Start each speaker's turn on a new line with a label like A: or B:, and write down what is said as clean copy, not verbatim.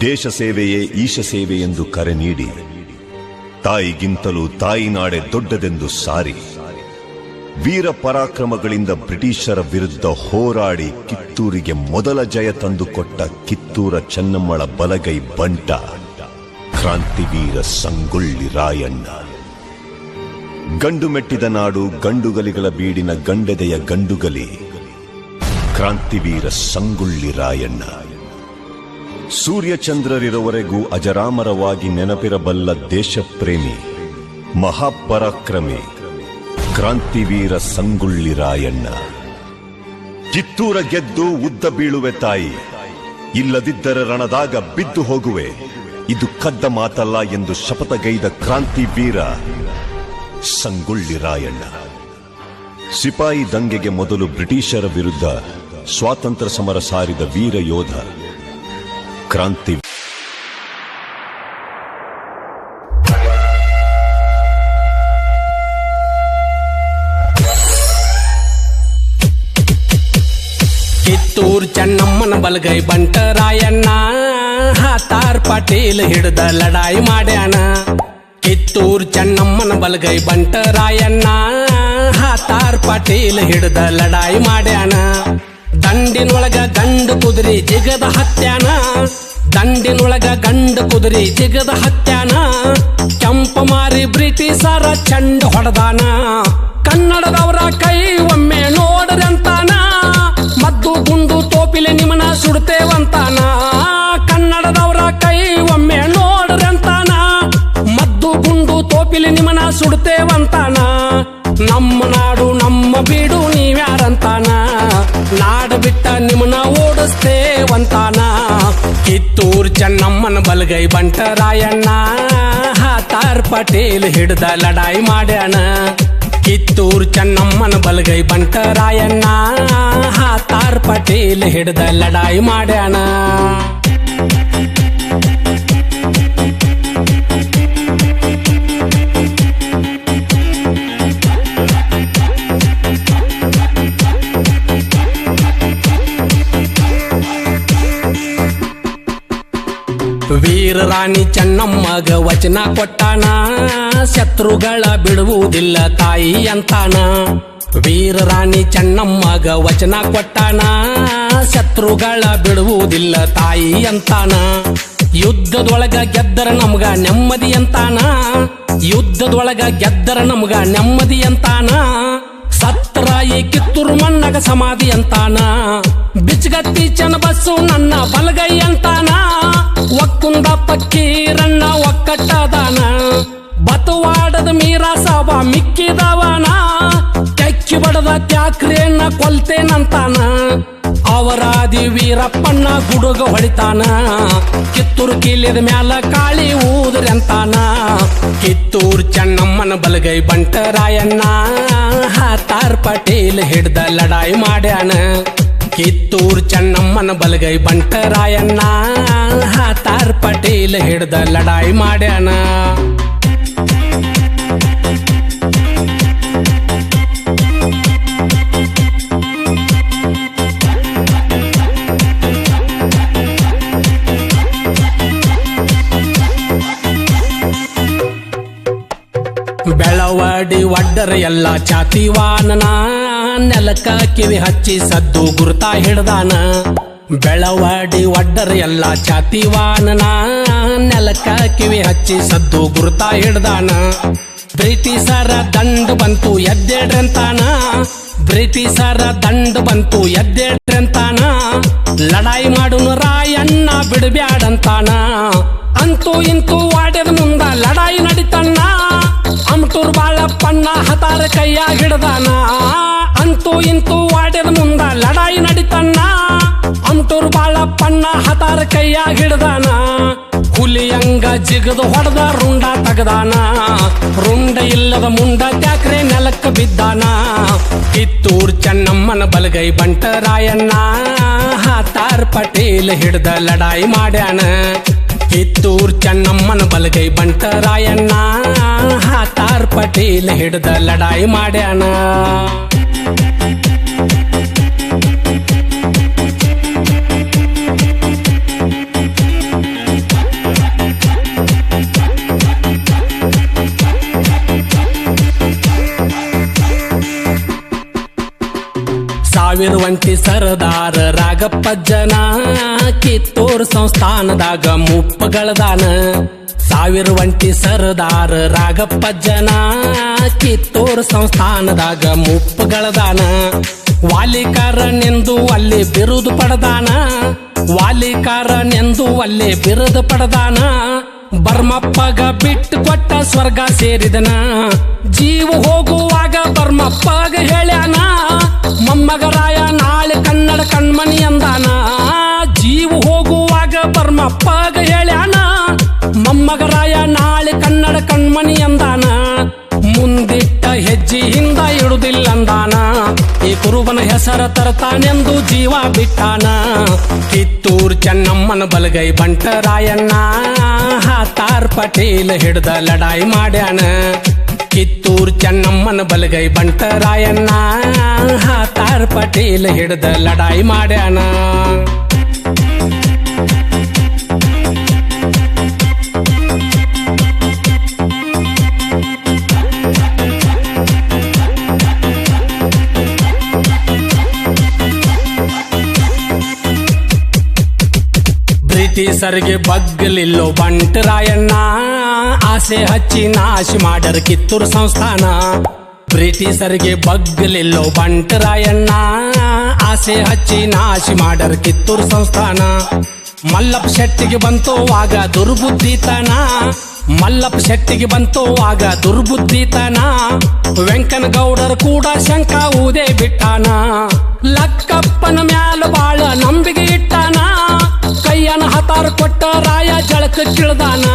A: ದೇಶ ಸೇವೆಯೇ ಈಶ ಸೇವೆ ಎಂದು ಕರೆ ನೀಡಿ ತಾಯಿಗಿಂತಲೂ ತಾಯಿನಾಡೆ ದೊಡ್ಡದೆಂದು ಸಾರಿ ವೀರ ಪರಾಕ್ರಮಗಳಿಂದ ಬ್ರಿಟಿಷರ ವಿರುದ್ಧ ಹೋರಾಡಿ ಕಿತ್ತೂರಿಗೆ ಮೊದಲ ಜಯ ತಂದುಕೊಟ್ಟ ಕಿತ್ತೂರ ಚೆನ್ನಮ್ಮಳ ಬಲಗೈ ಬಂಟ ಕ್ರಾಂತಿವೀರ ಸಂಗೊಳ್ಳಿ ರಾಯಣ್ಣ. ಗಂಡು ಮೆಟ್ಟಿದ ನಾಡು ಗಂಡುಗಲಿಗಳ ಬೀಡಿನ ಗಂಡೆದೆಯ ಗಂಡುಗಲಿ ಕ್ರಾಂತಿವೀರ ಸಂಗೊಳ್ಳಿ ರಾಯಣ್ಣ. ಸೂರ್ಯಚಂದ್ರರಿರುವವರೆಗೂ ಅಜರಾಮರವಾಗಿ ನೆನಪಿರಬಲ್ಲ ದೇಶಪ್ರೇಮಿ ಮಹಾಪರಾಕ್ರಮಿ ಕ್ರಾಂತಿವೀರ ಸಂಗೊಳ್ಳಿ ರಾಯಣ್ಣ. ಕಿತ್ತೂರ ಗೆದ್ದು ಉದ್ದ ಬೀಳುವೆ ತಾಯಿ, ಇಲ್ಲದಿದ್ದರೆ ರಣದಾಗ ಬಿದ್ದು ಹೋಗುವೆ, ಇದು ಕದ್ದ ಮಾತಲ್ಲ ಎಂದು ಶಪಥಗೈದ ಕ್ರಾಂತಿವೀರ ಸಂಗೊಳ್ಳಿ ರಾಯಣ್ಣ. ಸಿಪಾಯಿ ದಂಗೆಗೆ ಮೊದಲು ಬ್ರಿಟಿಷರ ವಿರುದ್ಧ ಸ್ವಾತಂತ್ರ್ಯ ಸಮರ ಸಾರಿದ ವೀರ ಯೋಧ ಕ್ರಾಂತಿ.
B: ಕಿತ್ತೂರ್ ಚೆನ್ನಮ್ಮನ ಬಲಗೈ ಬಂಟ ರಾಯಣ್ಣ ಹಾತಾರ್ ಪಟೇಲ್ ಹಿಡಿದ ಲಡಾಯಿ ಮಾಡ್ಯಾನ. ಕಿತ್ತೂರ್ ಚೆನ್ನಮ್ಮನ ಬಲಗೈ ಬಂಟ ರಾಯಣ್ಣ ಹಾತಾರ್ ಪಟೇಲ್ ಹಿಡಿದ ಲಡಾಯಿ ಮಾಡ್ಯಾನ. ದಂಡಿನೊಳಗ ಗಂಡು ಕುದುರೆ ಜಿಗದ ಹತ್ಯಾನ, ದಂಡಿನೊಳಗ ಗಂಡು ಕುದುರೆ ಜಿಗದ ಹತ್ಯಾನ. ಕೆಂಪ ಮಾರಿ ಬ್ರಿಟಿಷರ ಚಂಡ ಹೊಡೆದಾನ. ಕನ್ನಡದವರ ಕೈ ಒಮ್ಮೆ ನೋಡ್ರಂತಾನ, ಮದ್ದು ಗುಂಡು ತೋಪಿಲೆ ನಿಮನ ಸುಡ್ತೇವಂತಾನ. ಕನ್ನಡದವರ ಕೈ ಒಮ್ಮೆ ನೋಡ್ರಂತಾನ, ಮದ್ದು ಗುಂಡು ತೋಪಿಲೆ ನಿಮನ ಸುಡ್ತೇವಂತಾನ. ನಮ್ಮ ನಾಡು ನಮ್ಮ ಬೀಡು ನೀವ್ಯಾರಂತಾನ, ನಾಡು ಬಿಟ್ಟ ನಿಮನ ಓಡಿಸ್ತೇವಂತಾನ. ಕಿತ್ತೂರ್ ಚೆನ್ನಮ್ಮನ ಬಲಗೈ ಬಂಟ ರಾಯಣ್ಣ ಹಾತಾರ್ ಪಟೇಲ್ ಹಿಡ್ದ ಲಡಾಯಿ ಮಾಡ್ಯಾನ. ಕಿತ್ತೂರ್ ಚೆನ್ನಮ್ಮನ ಬಲಗೈ ಬಂಟ ರಾಯಣ್ಣ ಹಾತಾರ್ ಪಟೇಲ್ ಹಿಡ್ದ ಲಡಾಯಿ ಮಾಡ್ಯಾನ. ವೀರ ರಾಣಿ ಚೆನ್ನಮ್ಮಗ ವಚನ ಕೊಟ್ಟಾನ, ಶತ್ರುಗಳ ಬಿಡುವುದಿಲ್ಲ ತಾಯಿ ಅಂತಾನ. ವೀರ ರಾಣಿ ಚೆನ್ನಮ್ಮಗ ವಚನ ಕೊಟ್ಟಾನ, ಶತ್ರುಗಳ ಬಿಡುವುದಿಲ್ಲ ತಾಯಿ ಅಂತಾನ. ಯುದ್ಧದೊಳಗ ಗೆದ್ದರ ನಮ್ಗ ನೆಮ್ಮದಿ ಅಂತಾನ, ಯುದ್ಧದೊಳಗ ಗೆದ್ದರ ನಮ್ಗ ನೆಮ್ಮದಿ ಅಂತಾನ. ಸತ್ರ ಈ ಕಿತ್ತೂರು ಮಣ್ಣಗ ಸಮಾಧಿ ಅಂತಾನ. ಬಿಚ್ಚಗತ್ತಿ ಚನ್ನಬಸ್ಸು ನನ್ನ ಬಲಗೈ ಅಂತಾನ. ಒಕ್ಕುಂದ ಪಕ್ಕೀರಣ್ಣ ಒಕ್ಕಟ್ಟದಾನ, ಬತವಾಡದ ಮೀರಾ ಸಾಬ ಮಿಕ್ಕಿದವನ. ಕೆಕ್ಕಿ ಬಡದ ತ್ಯಾಕ್ರೇನ ಕೊಲ್ತೇನಂತಾನ. ಅವರಾದಿ ವೀರಪ್ಪಣ್ಣ ಗುಡುಗ ಹೊಡಿತಾನ. ಕಿತ್ತೂರು ಕೀಲಿದ ಮ್ಯಾಲ ಕಾಳಿ ಊದ್ರಿ ಅಂತಾನ. ಕಿತ್ತೂರ್ ಚೆನ್ನಮ್ಮನ ಬಲಗೈ ಬಂಟ ರಾಯಣ್ಣ ಹಾತಾರ್ ಪಟೇಲ್ ಹಿಡ್ದ ಲಡಾಯಿ ಮಾಡ್ಯಾನ. ಕಿತ್ತೂರ್ ಚೆನ್ನಮ್ಮನ ಬಲಗೈ ಬಂಟ ರಾಯಣ್ಣ ಹಾತಾರ್ ಪಟೇಲ್ ಹಿಡ್ದ ಲಡಾಯಿ ಮಾಡ್ಯಾನ. ಬೆಳವಡಿ ಒಡ್ಡರ ಎಲ್ಲ ಚಾತಿವಾನನ, ನೆಲಕ ಕಿವಿ ಹಚ್ಚಿ ಸದ್ದು ಗುರುತಾ ಹಿಡ್ದಾನ. ಬೆಳವಡಿ ಒಡ್ಡರ ಎಲ್ಲ ಚಾತಿವಾನನ, ನೆಲಕ ಕಿವಿ ಹಚ್ಚಿ ಸದ್ದು ಗುರುತಾ ಹಿಡ್ದಾನ. ಬ್ರಿಟಿಷರ ದಂಡ ಬಂತು ಎದ್ದೇಳ್ರಂತಾನ, ಬ್ರಿಟಿಷರ ದಂಡ ಬಂತು ಎದ್ದೇಳ್ರಂತಾನ. ಲಡಾಯಿ ಮಾಡುನು ರಾಯಣ್ಣ ಬಿಡಬ್ಯಾಡಂತಾನ. ಅಂತೂ ಇಂತೂ ವಾಡ್ಯದ ಮುಂದ ಲಡಾಯಿ ನಡಿತಣ್ಣ. ಅಮಟೂರ್ ಬಾಳಪ್ಪಣ್ಣ ಹತಾರ ಕೈಯ ಹಿಡ್ದಾನ. ಅಂತೂ ಇಂತೂ ವಾಡ್ಯದ ಮುಂದ ಲಡಾಯಿ ನಡಿತಣ್ಣ. ಅಮಟೂರ್ ಬಾಳಪ್ಪಣ್ಣ ಹತಾರ ಕೈಯ ಹಿಡ್ದಾನ. ಹುಲಿಯಂಗ ಜಿಗದು ಹೊಡೆದ ರುಂಡ ತಗದಾನ. ರುಂಡ ಇಲ್ಲದ ಮುಂಡ ತ್ಯಾಕ್ರೆ ನೆಲಕ್ಕ ಬಿದ್ದಾನ. ಕಿತ್ತೂರ್ ಚೆನ್ನಮ್ಮನ ಬಲಗೈ ಬಂಟ ರಾಯಣ್ಣ ಹಾತಾರ್ ಪಟೇಲ್ ಹಿಡ್ದ ಲಡಾಯಿ ಮಾಡ್ಯಾನ. ಕಿತ್ತೂರ್ ಚೆನ್ನಮ್ಮನ ಬಲಗೈ ಬಂಟ ರಾಯಣ್ಣ ಹಾತಾರ್ ಪಟೇಲ್ ಹಿಡ್ದ ಲಡಾಯಿ ಮಾಡ್ಯಾನ. ಸಾವಿರ ಒಂಟಿ ಸರದಾರ ರಾಗಪ್ಪಜ್ಜನ ಕಿತ್ತೂರ್ ಸಂಸ್ಥಾನದಾಗ ಮುಪ್ಪಗಳದಾನ ಸಾವಿರ ಒಂಟಿ ಸರದಾರ ರಾಗಪ್ಪಜ್ಜನ ಕಿತ್ತೂರ್ ಸಂಸ್ಥಾನದಾಗ ಮುಪ್ಪಗಳದಾನ ವಾಲಿಕಾರನೆಂದು ಅಲ್ಲಿ ಬಿರುದು ಪಡೆದಾನ ವಾಲಿಕಾರನೆಂದು ಅಲ್ಲಿ ಬಿರುದು ಪಡೆದಾನ ಬರ್ಮಪ್ಪಗ ಬಿಟ್ಟು ಕೊಟ್ಟ ಸ್ವರ್ಗ ಸೇರಿದನ ಜೀವ ಹೋಗುವಾಗ ಬರ್ಮಪ್ಪಗ ಹೇಳ್ಯಾನ ಮೊಮ್ಮಗರಾಯ ನಾಳೆ ಕನ್ನಡ ಕಣ್ಮಣಿ ಅಂದಾನ ಜೀವ ಹೋಗುವಾಗ ಬರ್ಮಪ್ಪಗ ಹೇಳ್ಯಾನ ಮೊಮ್ಮಗರಾಯ ನಾಳೆ ಕನ್ನಡ ಕಣ್ಮಣಿ ಅಂದಾನ ಮುಂದಿಟ್ಟ ಹೆಜ್ಜೆಯಿಂದ ಇಡುದಿಲ್ಲ ಅಂದಾನ ಈ ಕುರುಬನ ಹೆಸರ ತರತಾನೆಂದು ಜೀವ ಬಿಟ್ಟಾನ ಕಿತ್ತೂರ್ ಚೆನ್ನಮ್ಮನ ಬಲಗೈ ಬಂಟರಾಯಣ್ಣ ಹಾತಾರ್ ಪಟೇಲ್ ಹಿಡ್ದ ಲಡಾಯಿ ಮಾಡ್ಯಾನ ಕಿತ್ತೂರ್ ಚೆನ್ನಮ್ಮನ ಬಲಗೈ ಬಂಟರಾಯಣ್ಣ ಹಾತಾರ್ ಪಟೇಲ್ ಹಿಡ್ದ ಲಡಾಯಿ ಮಾಡ್ಯಾನ ಬ್ರಿಟಿಷರಿಗೆ ಬಗ್ಗಲಿಲ್ಲೋ ಬಂಟರಾಯಣ್ಣ ಆಸೆ ಹಚ್ಚಿ ನಾಶ ಮಾಡರ್ ಕಿತ್ತೂರು ಸಂಸ್ಥಾನ ಬ್ರಿಟಿಷರಿಗೆ ಬಗ್ಗಲಿಲ್ಲೋ ಬಂಟರಾಯಣ್ಣ ಆಸೆ ಹಚ್ಚಿ ನಾಶ ಮಾಡರ್ ಕಿತ್ತೂರು ಸಂಸ್ಥಾನ ಮಲ್ಲಪ್ಪ ಶೆಟ್ಟಿಗೆ ಬಂತು ಆಗ ದುರ್ಬುದ್ಧಿತನ ಮಲ್ಲಪ್ಪ ಶೆಟ್ಟಿಗೆ ಬಂತು ಆಗ ದುರ್ಬುದ್ಧಿತನ ವೆಂಕನಗೌಡರು ಕೂಡ ಶಂಕ ಊದೇ ಬಿಟ್ಟಾನ ಲಕ್ಕಪ್ಪನ ಮ್ಯಾಲ ಬಾಳ ನಂಬಿಕೆ ಇಟ್ಟಾನ ಕೈಯನ ಹತಾರ ಕೊಟ್ಟ ರಾಯ ಜಳಕ ಕಿಳ್ದಾನ